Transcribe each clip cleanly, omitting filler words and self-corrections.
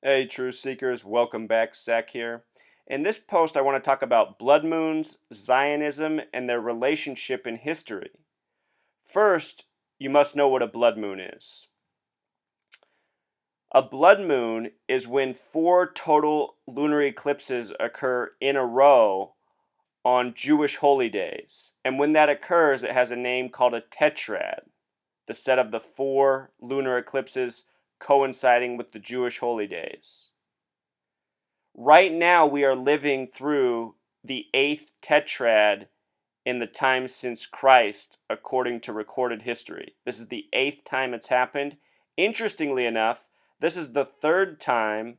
Hey, Truth Seekers, welcome back. Zach here. In this post, I want to talk about blood moons, Zionism, and their relationship in history. First, you must know what a blood moon is. A blood moon is when four total lunar eclipses occur in a row on Jewish holy days. And when that occurs, it has a name called a tetrad, the set of the four lunar eclipses coinciding with the Jewish holy days. Right now, we are living through the eighth tetrad in the time since Christ, according to recorded history. This is the eighth time it's happened. Interestingly enough, this is the third time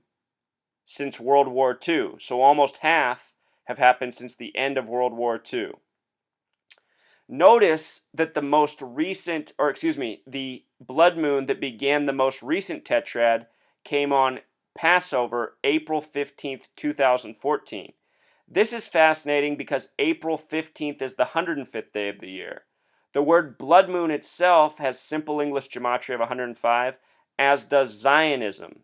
since World War II. So almost half have happened since the end of World War II. Notice that the blood moon that began the most recent tetrad came on Passover, April 15th, 2014. This is fascinating because April 15th is the 105th day of the year. The word blood moon itself has simple English gematria of 105, as does Zionism.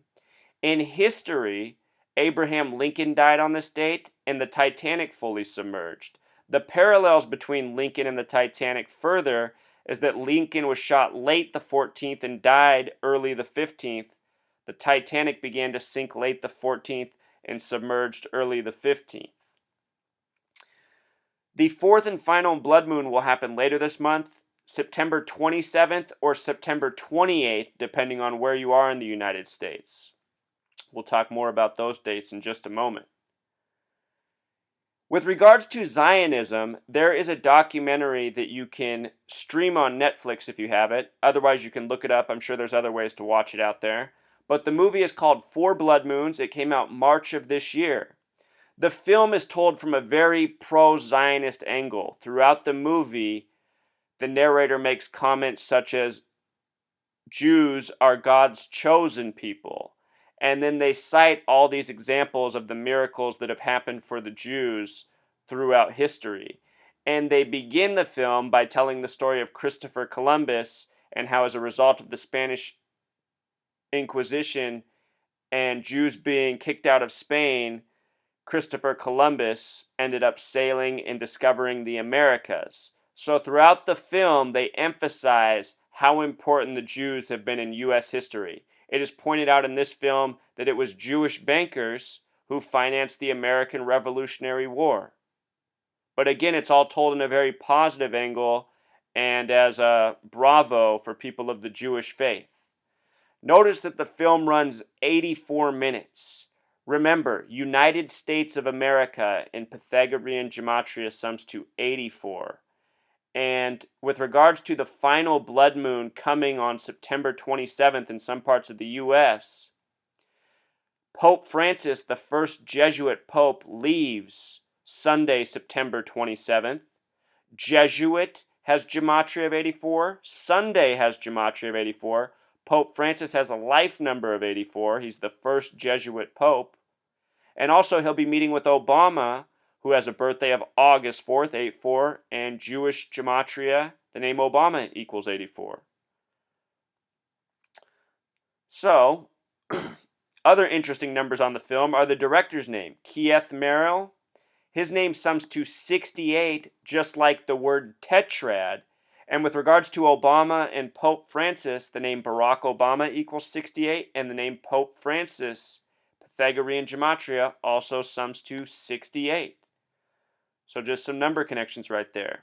In history, Abraham Lincoln died on this date, and the Titanic fully submerged. The parallels between Lincoln and the Titanic further is that Lincoln was shot late the 14th and died early the 15th. The Titanic began to sink late the 14th and submerged early the 15th. The fourth and final blood moon will happen later this month, September 27th or September 28th, depending on where you are in the United States. We'll talk more about those dates in just a moment. With regards to Zionism, there is a documentary that you can stream on Netflix if you have it. Otherwise, you can look it up. I'm sure there's other ways to watch it out there. But the movie is called Four Blood Moons. It came out March of this year. The film is told from a very pro-Zionist angle. Throughout the movie, the narrator makes comments such as, Jews are God's chosen people. And then they cite all these examples of the miracles that have happened for the Jews throughout history. And they begin the film by telling the story of Christopher Columbus and how, as a result of the Spanish Inquisition and Jews being kicked out of Spain, Christopher Columbus ended up sailing and discovering the Americas. So throughout the film, they emphasize how important the Jews have been in U.S. history. It is pointed out in this film that it was Jewish bankers who financed the American Revolutionary War. But again, it's all told in a very positive angle and as a bravo for people of the Jewish faith. Notice that the film runs 84 minutes. Remember, United States of America in Pythagorean gematria sums to 84. And with regards to the final blood moon coming on September 27th in some parts of the U.S., Pope Francis, the first Jesuit pope, leaves Sunday, September 27th. Jesuit has gematria of 84. Sunday has gematria of 84. Pope Francis has a life number of 84. He's the first Jesuit pope. And also he'll be meeting with Obama, who has a birthday of August 4th, 84, and Jewish gematria, the name Obama equals 84. So, other interesting numbers on the film are the director's name, Keith Merrill. His name sums to 68, just like the word tetrad. And with regards to Obama and Pope Francis, the name Barack Obama equals 68, and the name Pope Francis, Pythagorean gematria, also sums to 68. So just some number connections right there.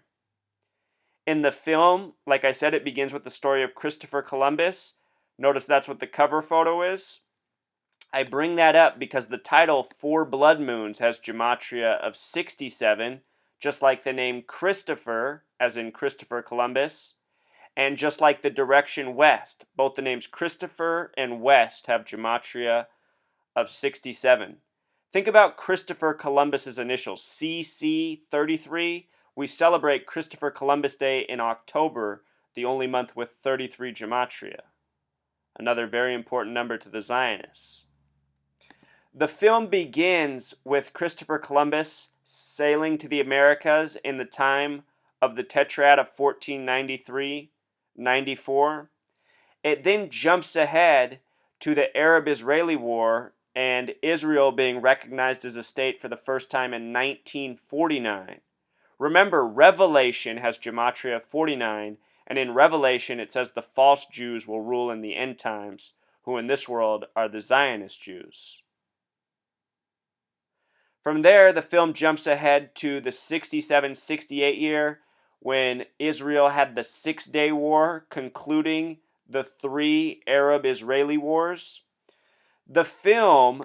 In the film, like I said, it begins with the story of Christopher Columbus. Notice that's what the cover photo is. I bring that up because the title Four Blood Moons has gematria of 67, just like the name Christopher, as in Christopher Columbus, and just like the direction west. Both the names Christopher and West have gematria of 67. Think about Christopher Columbus's initials, CC33. We celebrate Christopher Columbus Day in October, the only month with 33 gematria. Another very important number to the Zionists. The film begins with Christopher Columbus sailing to the Americas in the time of the Tetrad of 1493-94. It then jumps ahead to the Arab-Israeli War and Israel being recognized as a state for the first time in 1949. Remember, Revelation has Gematria 49, and in Revelation it says the false Jews will rule in the end times, who in this world are the Zionist Jews. From there, the film jumps ahead to the 67-68 year, when Israel had the 6-Day War, concluding the 3 Arab-Israeli wars. The film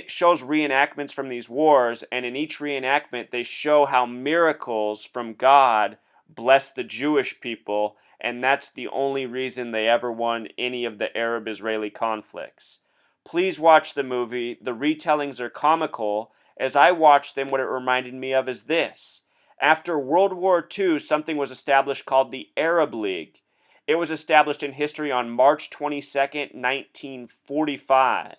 shows reenactments from these wars, and in each reenactment they show how miracles from God blessed the Jewish people, and that's the only reason they ever won any of the Arab-Israeli conflicts. Please watch the movie. The retellings are comical. As I watched them, what it reminded me of is this. After World War II, something was established called the Arab League. It was established in history on March 22nd, 1945.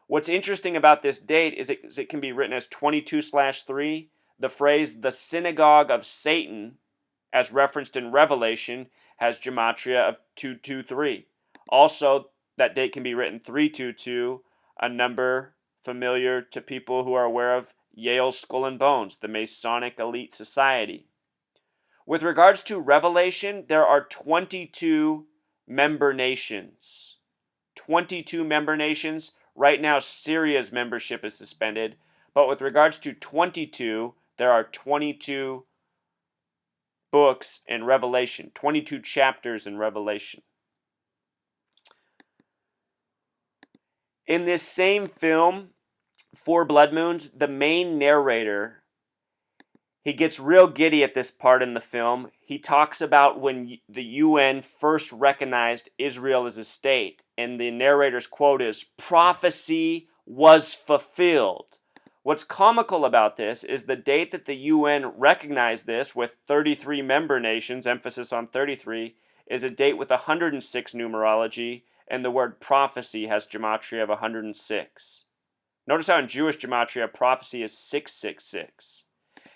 What's interesting about this date is it can be written as 22/3. The phrase the synagogue of Satan, as referenced in Revelation, has gematria of 223. Also, that date can be written 322, a number familiar to people who are aware of Yale's Skull and Bones, the Masonic elite society. With regards to Revelation, there are 22 member nations. 22 member nations. Right now, Syria's membership is suspended, but with regards to 22, there are 22 books in Revelation, 22 chapters in Revelation. In this same film, Four Blood Moons, the main narrator, he gets real giddy at this part in the film. He talks about when the UN first recognized Israel as a state, and the narrator's quote is, "Prophecy was fulfilled." What's comical about this is the date that the UN recognized this, with 33 member nations, emphasis on 33, is a date with 106 numerology, and the word prophecy has gematria of 106. Notice how in Jewish gematria, prophecy is 666.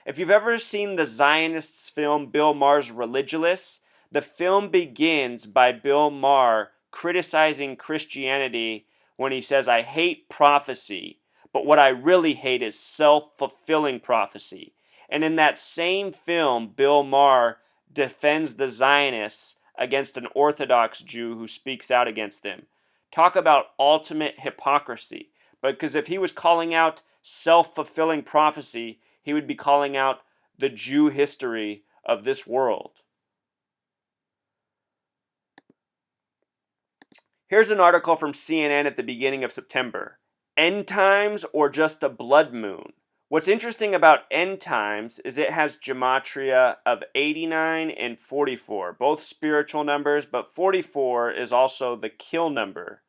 If you've ever seen the Zionists' film Bill Maher's Religulous, the film begins by Bill Maher criticizing Christianity when he says, "I hate prophecy, but what I really hate is self-fulfilling prophecy." And in that same film, Bill Maher defends the Zionists against an Orthodox Jew who speaks out against them. Talk about ultimate hypocrisy. Because if he was calling out self-fulfilling prophecy, he would be calling out the Jew history of this world. Here's an article from CNN at the beginning of September. End times or just a blood moon? What's interesting about end times is it has gematria of 89 and 44, both spiritual numbers, but 44 is also the kill number.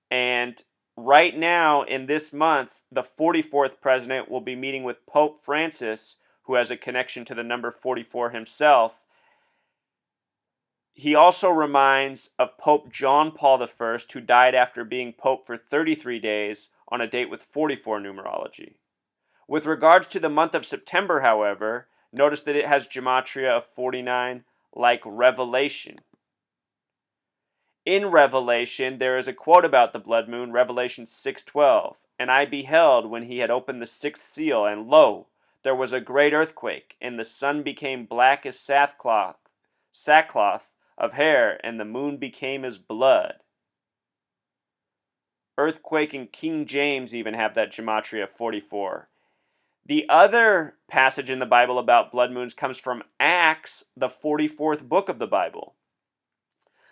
And right now, in this month, the 44th president will be meeting with Pope Francis, who has a connection to the number 44 himself. He also reminds of Pope John Paul I, who died after being Pope for 33 days on a date with 44 numerology. With regards to the month of September, however, notice that it has gematria of 49, like Revelation. In Revelation, there is a quote about the blood moon, Revelation 6:12. "And I beheld when he had opened the 6th seal, and lo, there was a great earthquake, and the sun became black as sackcloth of hair, and the moon became as blood." Earthquake and King James even have that gematria of 44. The other passage in the Bible about blood moons comes from Acts, the 44th book of the Bible.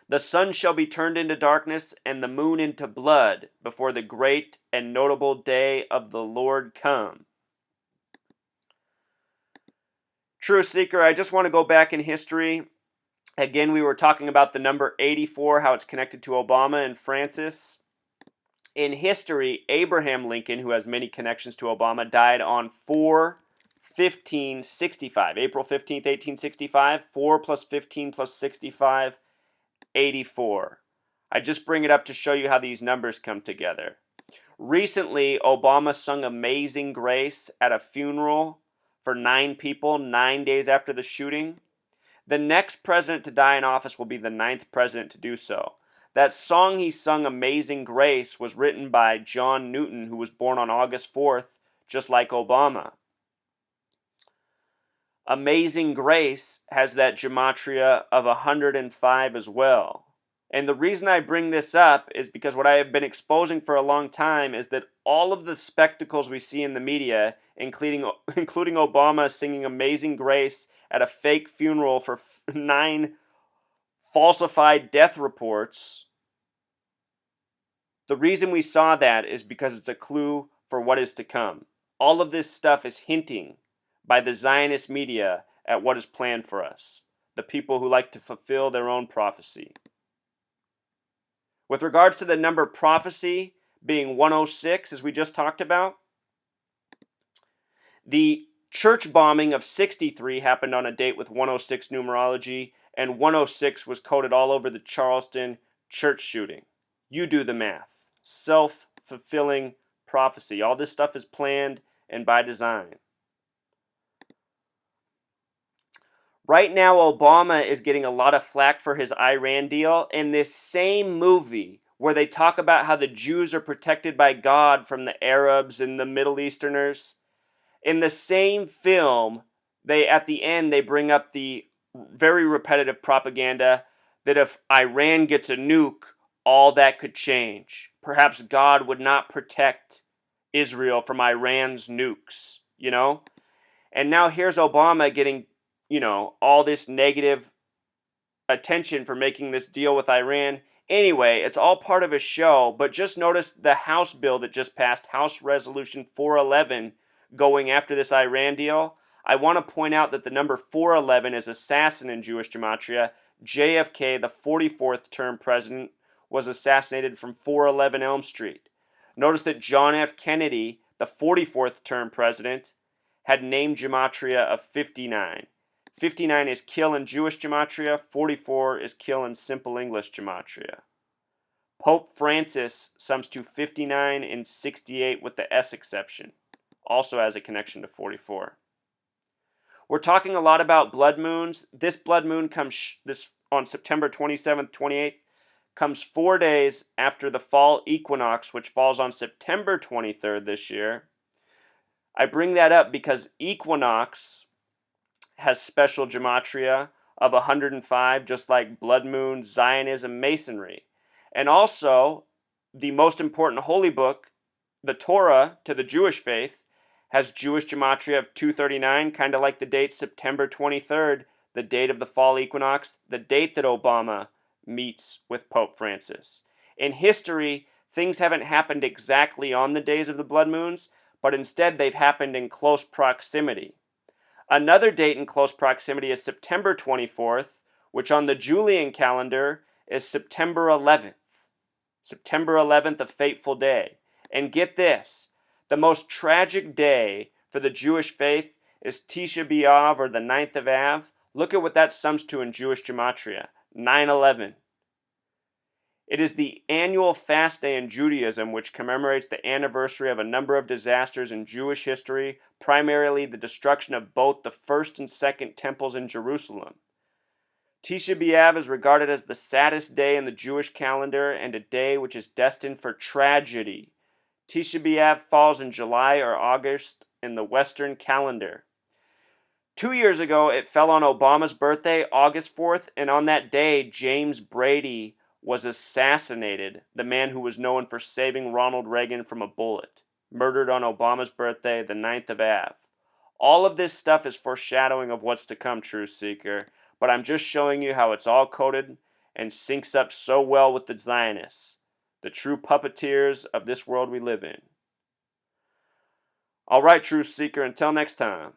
"The sun shall be turned into darkness, and the moon into blood, before the great and notable day of the Lord come." True Seeker, I just want to go back in history. Again, we were talking about the number 84, how it's connected to Obama and Francis. In history, Abraham Lincoln, who has many connections to Obama, died on 4/15/65. April 15th, 1865. 4 plus 15 plus 65. 84. I just bring it up to show you how these numbers come together. Recently, Obama sung Amazing Grace at a funeral for 9 people 9 days after the shooting. The next president to die in office will be the 9th president to do so. That song he sung, Amazing Grace, was written by John Newton, who was born on August 4th, just like Obama. Amazing Grace has that gematria of 105 as well. And the reason I bring this up is because what I have been exposing for a long time is that all of the spectacles we see in the media, including Obama singing Amazing Grace at a fake funeral for 9 falsified death reports, the reason we saw that is because it's a clue for what is to come. All of this stuff is hinting by the Zionist media at what is planned for us, the people who like to fulfill their own prophecy. With regards to the number prophecy being 106, as we just talked about, the church bombing of 63 happened on a date with 106 numerology, and 106 was coded all over the Charleston church shooting. You do the math. Self-fulfilling prophecy. All this stuff is planned and by design. Right now, Obama is getting a lot of flack for his Iran deal. In this same movie, where they talk about how the Jews are protected by God from the Arabs and the Middle Easterners, in the same film, at the end, they bring up the very repetitive propaganda that if Iran gets a nuke, all that could change. Perhaps God would not protect Israel from Iran's nukes, And now here's Obama getting, all this negative attention for making this deal with Iran. Anyway, it's all part of a show, but just notice the House bill that just passed, House Resolution 411, going after this Iran deal. I want to point out that the number 411 is assassin in Jewish gematria. JFK, the 44th term president, was assassinated from 411 Elm Street. Notice that John F. Kennedy, the 44th term president, had name gematria of 59. 59 is kill in Jewish gematria, 44 is kill in simple English gematria. Pope Francis sums to 59 and 68 with the S exception. Also has a connection to 44. We're talking a lot about blood moons. This blood moon comes on September 27th, 28th, comes 4 days after the fall equinox, which falls on September 23rd this year. I bring that up because equinox has special gematria of 105, just like blood moon, Zionism, Masonry. And also, the most important holy book, the Torah to the Jewish faith, has Jewish gematria of 239, kind of like the date September 23rd, the date of the fall equinox, the date that Obama meets with Pope Francis. In history, things haven't happened exactly on the days of the blood moons, but instead they've happened in close proximity. Another date in close proximity is September 24th, which on the Julian calendar is September 11th. September 11th, a fateful day. And get this, the most tragic day for the Jewish faith is Tisha B'Av, or the 9th of Av. Look at what that sums to in Jewish gematria, 9/11. It is the annual fast day in Judaism, which commemorates the anniversary of a number of disasters in Jewish history, primarily the destruction of both the first and second temples in Jerusalem. Tisha B'Av is regarded as the saddest day in the Jewish calendar and a day which is destined for tragedy. Tisha B'Av falls in July or August in the Western calendar. 2 years ago, it fell on Obama's birthday, August 4th, and on that day, James Brady was assassinated, the man who was known for saving Ronald Reagan from a bullet, murdered on Obama's birthday, the 9th of Av. All of this stuff is foreshadowing of what's to come, Truth Seeker, but I'm just showing you how it's all coded and syncs up so well with the Zionists, the true puppeteers of this world we live in. All right, Truth Seeker, until next time.